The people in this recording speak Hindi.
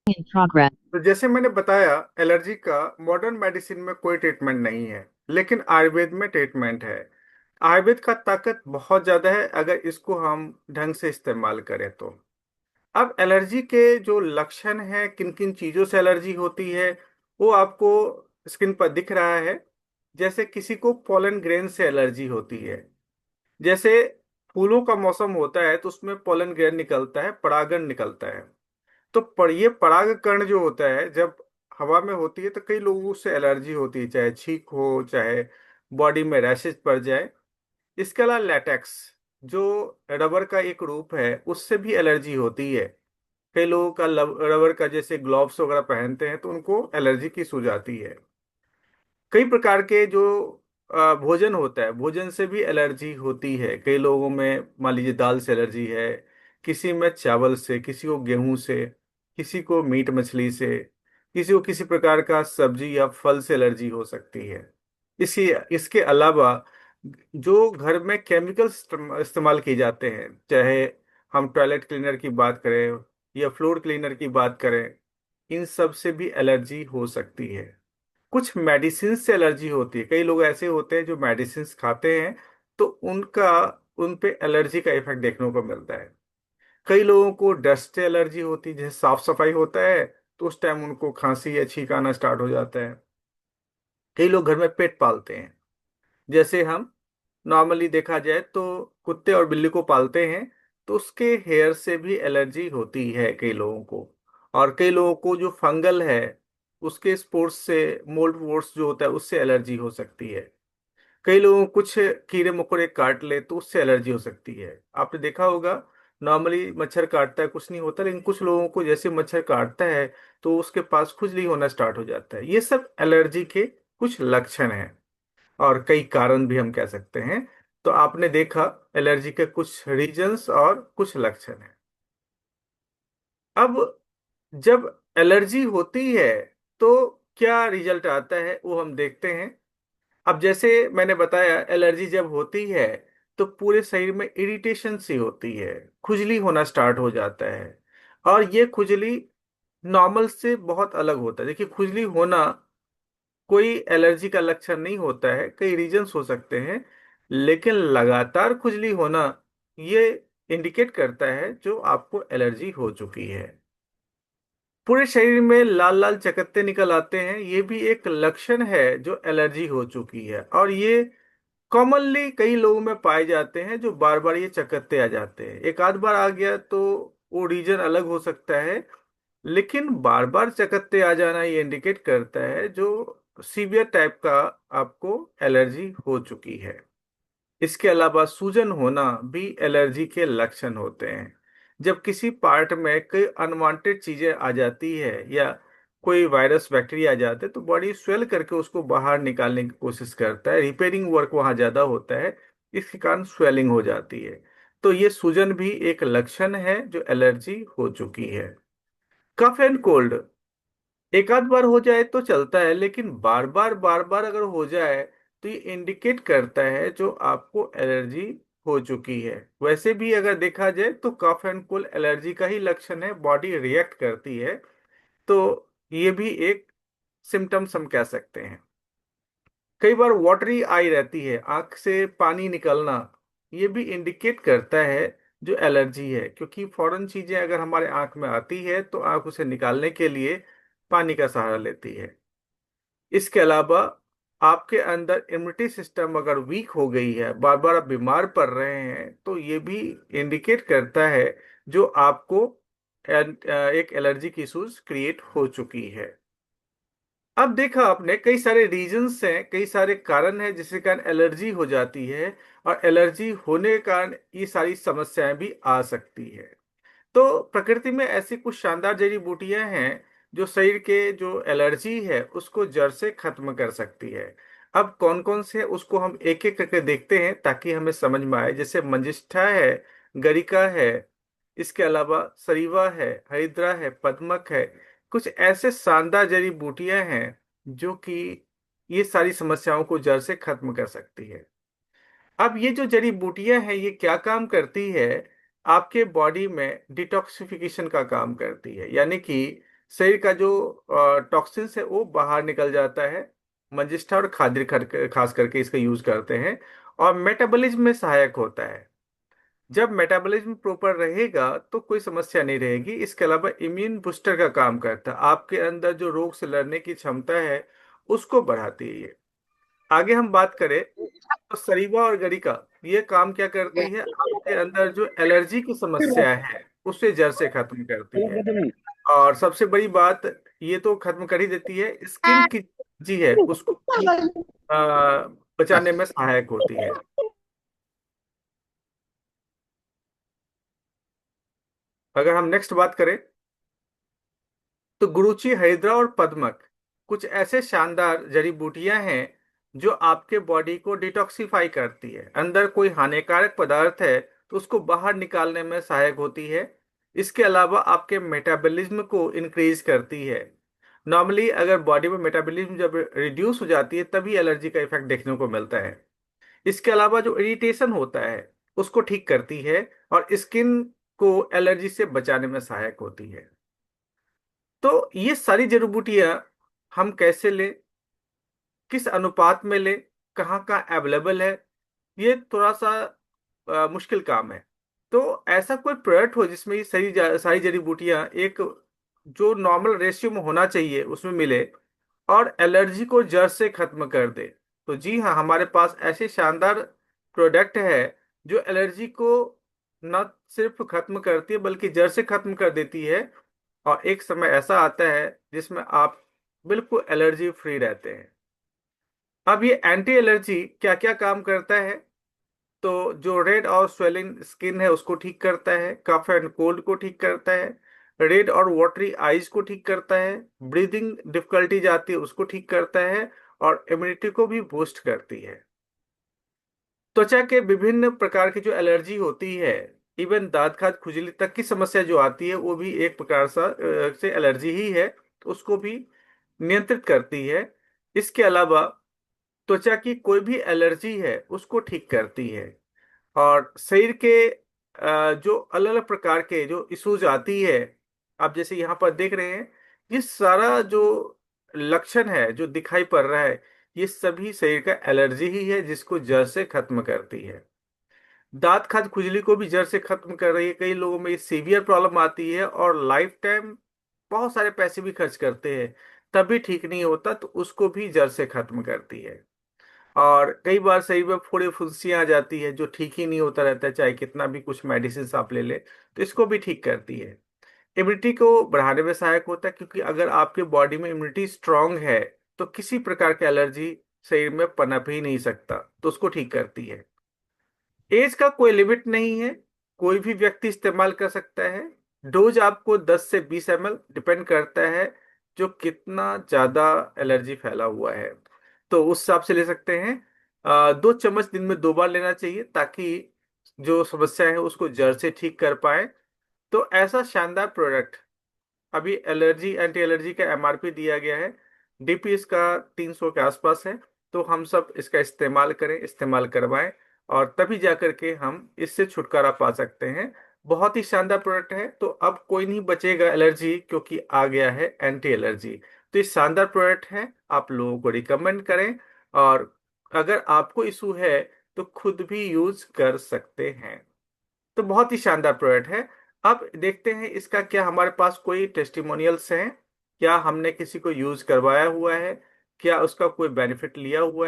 In progress. तो जैसे मैंने बताया, एलर्जी का मॉडर्न मेडिसिन में कोई ट्रीटमेंट नहीं है, लेकिन आयुर्वेद में ट्रीटमेंट है। आयुर्वेद का ताकत बहुत ज्यादा है अगर इसको हम ढंग से इस्तेमाल करें तो। अब एलर्जी के जो लक्षण हैं, किन किन चीजों से एलर्जी होती है, वो आपको स्क्रीन पर दिख रहा है। जैसे किसी को पोलन ग्रेन से एलर्जी होती है। जैसे फूलों का मौसम होता है तो उसमें पोलन ग्रेन निकलता है, परागण निकलता है। तो ये परागकण जो होता है, जब हवा में होती है तो कई लोगों से एलर्जी होती है, चाहे छींक हो, चाहे बॉडी में रैशेज पड़ जाए। इसके अलावा लेटेक्स, जो रबर का एक रूप है, उससे भी एलर्जी होती है। कई लोगों का रबर का जैसे ग्लोव्स वगैरह पहनते हैं तो उनको एलर्जी की सूज आती है। कई प्रकार के जो भोजन होता है, भोजन से भी एलर्जी होती है। कई लोगों में मान लीजिए दाल से एलर्जी है, किसी में चावल से, किसी को गेहूं से, किसी को मीट मछली से, किसी को किसी प्रकार का सब्जी या फल से एलर्जी हो सकती है। इसी इसके अलावा जो घर में केमिकल्स इस्तेमाल किए जाते हैं, चाहे हम टॉयलेट क्लीनर की बात करें या फ्लोर क्लीनर की बात करें, इन सब से भी एलर्जी हो सकती है। कुछ मेडिसिन से एलर्जी होती है। कई लोग ऐसे होते हैं जो मेडिसिन खाते हैं तो उनका उन पे एलर्जी का इफेक्ट देखने को मिलता है। कई लोगों को डस्ट से एलर्जी होती है, जैसे साफ सफाई होता है तो उस टाइम उनको खांसी या छींक आना स्टार्ट हो जाता है। कई लोग घर में पेट पालते हैं, जैसे हम नॉर्मली देखा जाए तो कुत्ते और बिल्ली को पालते हैं, तो उसके हेयर से भी एलर्जी होती है कई लोगों को। और कई लोगों को जो फंगल है, उसके स्पोर्स से, मोल्ड वोर्स जो होता है, उससे एलर्जी हो सकती है। कई लोगों को कुछ कीड़े मकोड़े काट ले तो उससे एलर्जी हो सकती है। आपने देखा होगा, नॉर्मली मच्छर काटता है कुछ नहीं होता, लेकिन कुछ लोगों को जैसे मच्छर काटता है तो उसके पास खुजली होना स्टार्ट हो जाता है। ये सब एलर्जी के कुछ लक्षण हैं, और कई कारण भी हम कह सकते हैं। तो आपने देखा एलर्जी के कुछ रीजंस और कुछ लक्षण हैं। अब जब एलर्जी होती है तो क्या रिजल्ट आता है वो हम देखते हैं। अब जैसे मैंने बताया, एलर्जी जब होती है तो पूरे शरीर में इरिटेशन सी होती है, खुजली होना स्टार्ट हो जाता है। और ये खुजली नॉर्मल से बहुत अलग होता है। देखिए, खुजली होना कोई एलर्जी का लक्षण नहीं होता है, कई रीजंस हो सकते हैं। लेकिन लगातार खुजली होना, ये इंडिकेट करता है जो आपको एलर्जी हो चुकी है। पूरे शरीर में लाल लाल चकत्ते निकल आते हैं, ये भी एक लक्षण है जो एलर्जी हो चुकी है। और ये कॉमनली कई लोगों में पाए जाते हैं, जो बार बार ये चकत्ते आ जाते हैं। एक आध बार आ गया तो वो रीजन अलग हो सकता है, लेकिन बार बार चकत्ते आ जाना ये इंडिकेट करता है जो सीवियर टाइप का आपको एलर्जी हो चुकी है। इसके अलावा सूजन होना भी एलर्जी के लक्षण होते हैं। जब किसी पार्ट में कोई अनवांटेड चीजें आ जाती है या कोई वायरस बैक्टीरिया आ जाते हैं तो बॉडी स्वेल करके उसको बाहर निकालने की कोशिश करता है, रिपेयरिंग वर्क वहां ज्यादा होता है, इसके कारण स्वेलिंग हो जाती है। तो ये सूजन भी एक लक्षण है जो एलर्जी हो चुकी है। कफ एंड कोल्ड एक आध बार हो जाए तो चलता है, लेकिन बार बार अगर हो जाए तो ये इंडिकेट करता है जो आपको एलर्जी हो चुकी है। वैसे भी अगर देखा जाए तो कफ एंड कोल्ड एलर्जी का ही लक्षण है, बॉडी रिएक्ट करती है। तो ये भी एक सिम्टम्स हम कह सकते हैं। कई बार वाटरी आई रहती है, आंख से पानी निकलना, ये भी इंडिकेट करता है जो एलर्जी है, क्योंकि फॉरेन चीजें अगर हमारे आंख में आती है तो आंख उसे निकालने के लिए पानी का सहारा लेती है। इसके अलावा आपके अंदर इम्यूनिटी सिस्टम अगर वीक हो गई है, बार बार आप बीमार पड़ रहे हैं, तो ये भी इंडिकेट करता है जो आपको एक एलर्जी की इश्यूज क्रिएट हो चुकी है। अब देखा आपने, कई सारे रीजंस हैं, कई सारे कारण हैं जिसके कारण एलर्जी हो जाती है। और एलर्जी होने के कारण ये सारी समस्याएं भी आ सकती है। तो प्रकृति में ऐसी कुछ शानदार जड़ी बूटियां हैं जो शरीर के जो एलर्जी है उसको जड़ से खत्म कर सकती है। अब कौन कौन से हैं उसको हम एक एक करके देखते हैं ताकि हमें समझ में आए। जैसे मंजिष्ठा है, गरिका है, इसके अलावा सरीवा है, हरिद्रा है, पद्मक है। कुछ ऐसे शानदार जड़ी बूटियां हैं जो कि ये सारी समस्याओं को जड़ से खत्म कर सकती है। अब ये जो जड़ी बूटियां हैं ये क्या काम करती है, आपके बॉडी में डिटॉक्सिफिकेशन का काम करती है। यानी कि शरीर का जो टॉक्सिन्स है वो बाहर निकल जाता है। मंजिष्ठा और खाद्य खास करके इसका यूज करते हैं। और मेटाबॉलिज्म में सहायक होता है। जब मेटाबॉलिज्म प्रॉपर रहेगा तो कोई समस्या नहीं रहेगी। इसके अलावा इम्यून बूस्टर का काम करता है, आपके अंदर जो रोग से लड़ने की क्षमता है उसको बढ़ाती है ये। आगे हम बात करें तो सरीवा और गरिका ये काम क्या करती है, आपके अंदर जो एलर्जी की समस्या है उसे जड़ से खत्म करती है। और सबसे बड़ी बात, ये तो खत्म कर ही देती है, स्किन की जी है उसको भी बचाने में सहायक होती है। अगर हम नेक्स्ट बात करें तो गुरुची, हरिद्रा और पद्मक कुछ ऐसे शानदार जड़ी बूटियां हैं जो आपके बॉडी को डिटॉक्सिफाई करती है। अंदर कोई हानिकारक पदार्थ है तो उसको बाहर निकालने में सहायक होती है। इसके अलावा आपके मेटाबॉलिज्म को इंक्रीज करती है। नॉर्मली अगर बॉडी में मेटाबॉलिज्म जब रिड्यूस हो जाती है तभी एलर्जी का इफेक्ट देखने को मिलता है। इसके अलावा जो इरिटेशन होता है उसको ठीक करती है और स्किन को एलर्जी से बचाने में सहायक होती है। तो ये सारी जड़ी बूटियां हम कैसे लें, किस अनुपात में लें, कहाँ कहाँ अवेलेबल है, ये थोड़ा सा मुश्किल काम है। तो ऐसा कोई प्रोडक्ट हो जिसमें ये सारी जड़ी बूटियां एक जो नॉर्मल रेशियो में होना चाहिए उसमें मिले और एलर्जी को जड़ से खत्म कर दे। तो जी हाँ, हमारे पास ऐसे शानदार प्रोडक्ट है जो एलर्जी को न सिर्फ खत्म करती है बल्कि जड़ से खत्म कर देती है। और एक समय ऐसा आता है जिसमें आप बिल्कुल एलर्जी फ्री रहते हैं। अब ये एंटी एलर्जी क्या क्या काम करता है, तो जो रेड और स्वेलिंग स्किन है उसको ठीक करता है, कफ एंड कोल्ड को ठीक करता है, रेड और वाटरी आईज को ठीक करता है, ब्रीदिंग डिफिकल्टी जाती है उसको ठीक करता है, और इम्यूनिटी को भी बूस्ट करती है। त्वचा के विभिन्न प्रकार की जो एलर्जी होती है, इवन दांत खाज खुजली तक की समस्या जो आती है वो भी एक प्रकार से एलर्जी ही है, तो उसको भी नियंत्रित करती है। इसके अलावा त्वचा की कोई भी एलर्जी है उसको ठीक करती है। और शरीर के जो अलग अलग प्रकार के जो इश्यूज आती है, आप जैसे यहाँ पर देख रहे हैं, ये सारा जो लक्षण है जो दिखाई पड़ रहा है ये सभी शरीर का एलर्जी ही है जिसको जड़ से खत्म करती है। दांत खाज खुजली को भी जड़ से खत्म कर रही है। कई लोगों में ये सीवियर प्रॉब्लम आती है और लाइफ टाइम बहुत सारे पैसे भी खर्च करते हैं तभी ठीक नहीं होता, तो उसको भी जड़ से खत्म करती है। और कई बार शरीर में फोड़े फुंसियां आ जाती है जो ठीक ही नहीं होता रहता है, चाहे कितना भी कुछ मेडिसिन आप ले ले, तो इसको भी ठीक करती है। इम्यूनिटी को बढ़ाने में सहायक होता है, क्योंकि अगर आपके बॉडी में इम्यूनिटी स्ट्रांग है तो किसी प्रकार की एलर्जी शरीर में पनप ही नहीं सकता, तो उसको ठीक करती है। एज का कोई लिमिट नहीं है, कोई भी व्यक्ति इस्तेमाल कर सकता है। डोज आपको 10 से 20 ml डिपेंड करता है जो कितना ज्यादा एलर्जी फैला हुआ है, तो उस हिसाब से ले सकते हैं। 2 चम्मच दिन में 2 बार लेना चाहिए ताकि जो समस्या है उसको जड़ से ठीक कर पाए। तो ऐसा शानदार प्रोडक्ट अभी एलर्जी एंटी एलर्जी का एमआरपी दिया गया है, डीपी इसका 300 के आसपास है। तो हम सब इसका इस्तेमाल करें, इस्तेमाल करवाएं, और तभी जाकर के हम इससे छुटकारा पा सकते हैं। बहुत ही शानदार प्रोडक्ट है, तो अब कोई नहीं बचेगा एलर्जी, क्योंकि आ गया है एंटी एलर्जी। तो ये शानदार प्रोडक्ट है, आप लोगों को रिकमेंड करें। और अगर आपको इशू है तो खुद भी यूज कर सकते हैं। तो बहुत ही शानदार प्रोडक्ट है। अब देखते हैं इसका क्या हमारे पास कोई टेस्टिमोनियल्स हैं, क्या हमने किसी को यूज करवाया हुआ है, क्या उसका कोई बेनिफिट लिया हुआ है।